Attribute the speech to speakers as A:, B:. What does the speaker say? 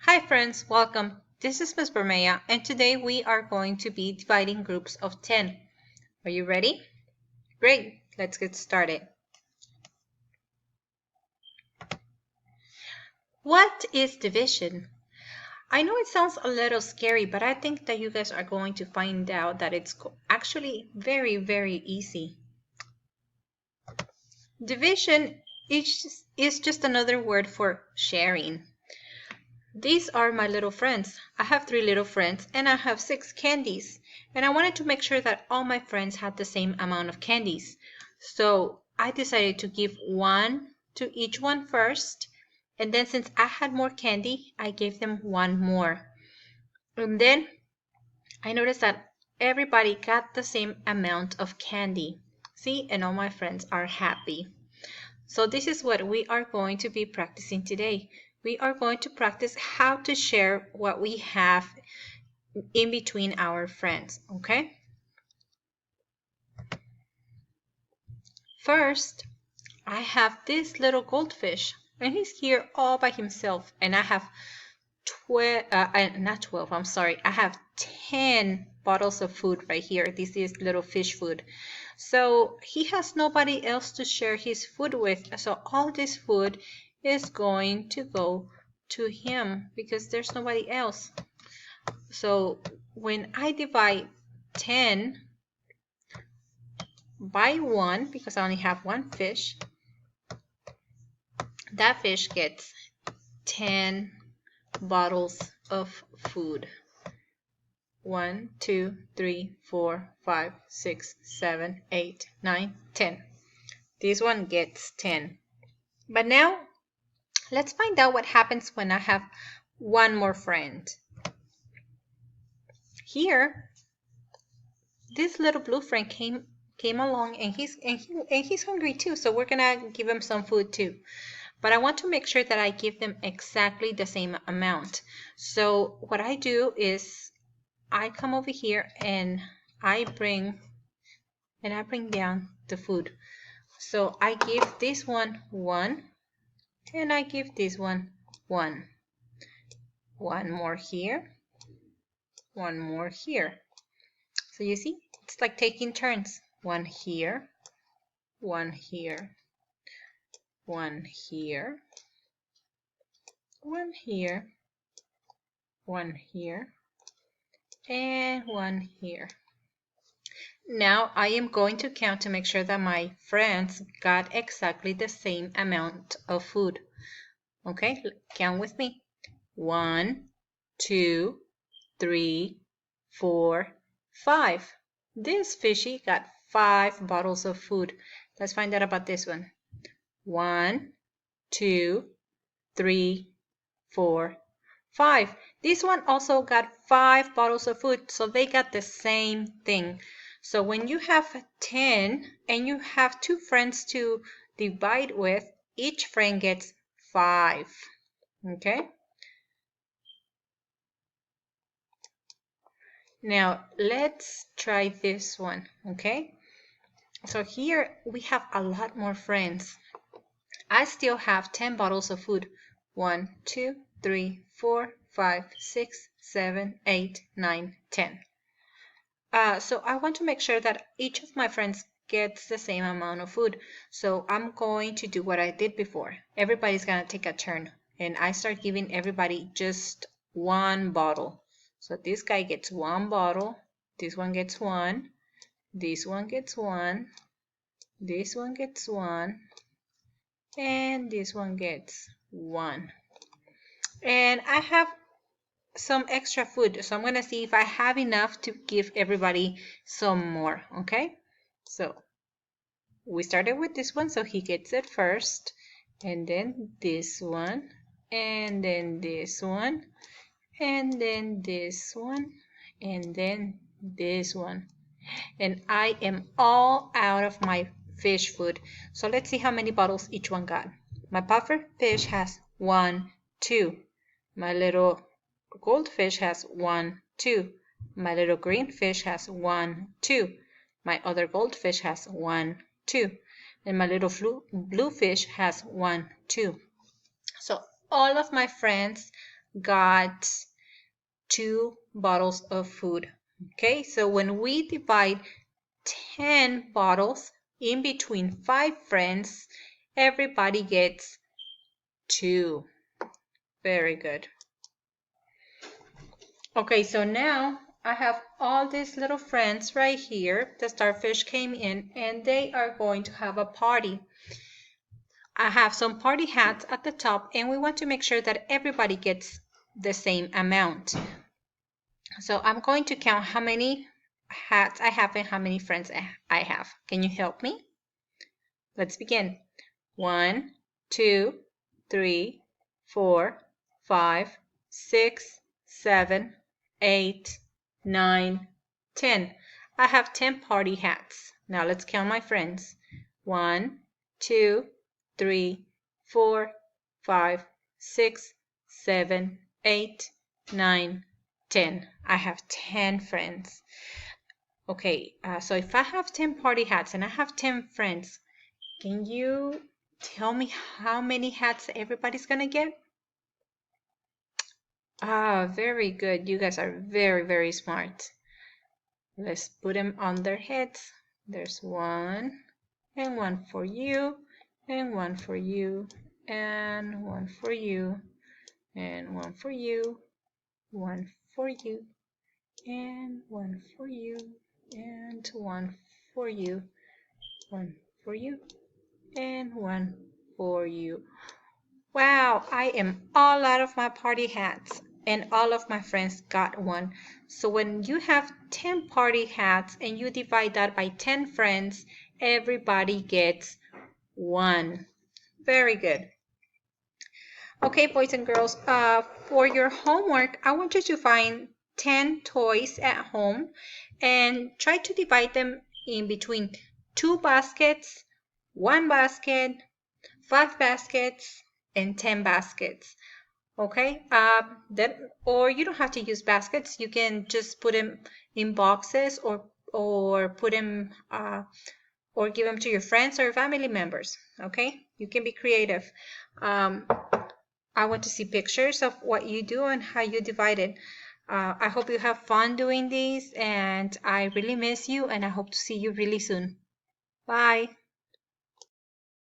A: Hi friends, welcome. This is Ms. Bermea and today we are going to be dividing groups of 10. Are you ready? Great, let's get started. What is division? I know it sounds a little scary, but I think that you guys are going to find out that it's actually very easy. Division is just another word for sharing. These are my little friends. I have 3 little friends and I have 6 candies. And I wanted to make sure that all my friends had the same amount of candies. So I decided to give one to each one first. And then since I had more candy, I gave them one more. And then I noticed that everybody got the same amount of candy. See, and all my friends are happy. So this is what we are going to be practicing today. We are going to practice how to share what we have in between our friends, okay? First, I have this little goldfish, and he's here all by himself, and I have not 12, I'm sorry. I have 10 bottles of food right here. This is little fish food. So he has nobody else to share his food with. So all this food is going to go to him because there's nobody else. So when I divide 10 by 1, because I only have one fish, that fish gets 10 bottles of food. 1, 2, 3, 4, 5, 6, 7, 8, 9, 10. This one gets 10. But now, let's find out what happens when I have one more friend. Here, this little blue friend came along, and he's hungry too. So we're gonna give him some food too. But I want to make sure that I give them exactly the same amount. So what I do is I come over here and I bring down the food. So I give this one 1 and I give this one 1. One more here, one more here. So you see, it's like taking turns. 1 here, 1 here, 1 here, 1 here, 1 here, and 1 here. Now I am going to count to make sure that my friends got exactly the same amount of food. Okay, count with me. 1, 2, 3, 4, 5. This fishy got 5 bottles of food. Let's find out about this one. 1, 2, 3, 4, 5. This one also got 5 bottles of food, so they got the same thing. So when you have 10 and you have 2 friends to divide with, each friend gets 5. Okay? Now let's try this one, okay? So here we have a lot more friends. I still have 10 bottles of food. 1, 2, 3, 4, 5, 6, 7, 8, 9, 10. So I want to make sure that each of my friends gets the same amount of food. So I'm going to do what I did before. Everybody's gonna take a turn, and I start giving everybody just 1 bottle. So this guy gets 1 bottle, this one gets 1, this one gets 1, this one gets 1, and this one gets 1. And I have some extra food, so I'm gonna see if I have enough to give everybody some more. Okay, so we started with this one, so he gets it first, and then this one, and then this one, and then this one, and then this one. And I am all out of my fish food, so let's see how many bottles each one got. My puffer fish has 1, 2. My little goldfish has 1, 2. My little green fish has 1, 2. My other goldfish has 1, 2. And my little blue fish has 1, 2. So all of my friends got 2 bottles of food. Okay, so when we divide 10 bottles in between 5 friends, everybody gets 2. Very good. Okay, so now I have all these little friends right here. The starfish came in and they are going to have a party. I have some party hats at the top and we want to make sure that everybody gets the same amount. So I'm going to count how many hats I have and how many friends I have. Can you help me? Let's begin. 1, 2, 3, 4, 5, 6, 7, 8, 9, 10. I have 10 party hats. Now let's count my friends. 1, 2, 3, 4, 5, 6, 7, 8, 9, 10. I have 10 friends. Okay, so if I have 10 party hats and I have 10 friends, can you tell me how many hats everybody's gonna get? Very good. You guys are very, very smart. Let's put them on their heads. There's 1, and 1 for you, and 1 for you, and 1 for you, and 1 for you, 1 for you, and 1 for you, and 1 for you, 1 for you, and 1 for you. Wow, I am all out of my party hats and all of my friends got 1. So when you have 10 party hats and you divide that by 10 friends, everybody gets 1. Very good. Okay, boys and girls, for your homework, I want you to find 10 toys at home and try to divide them in between 2 baskets, 1 basket, 5 baskets, and 10 baskets. Okay, or you don't have to use baskets. You can just put them in boxes or put them or give them to your friends or family members. Okay, you can be creative. I want to see pictures of what you do and how you divide it. I hope you have fun doing these, and I really miss you, and I hope to see you really soon. Bye.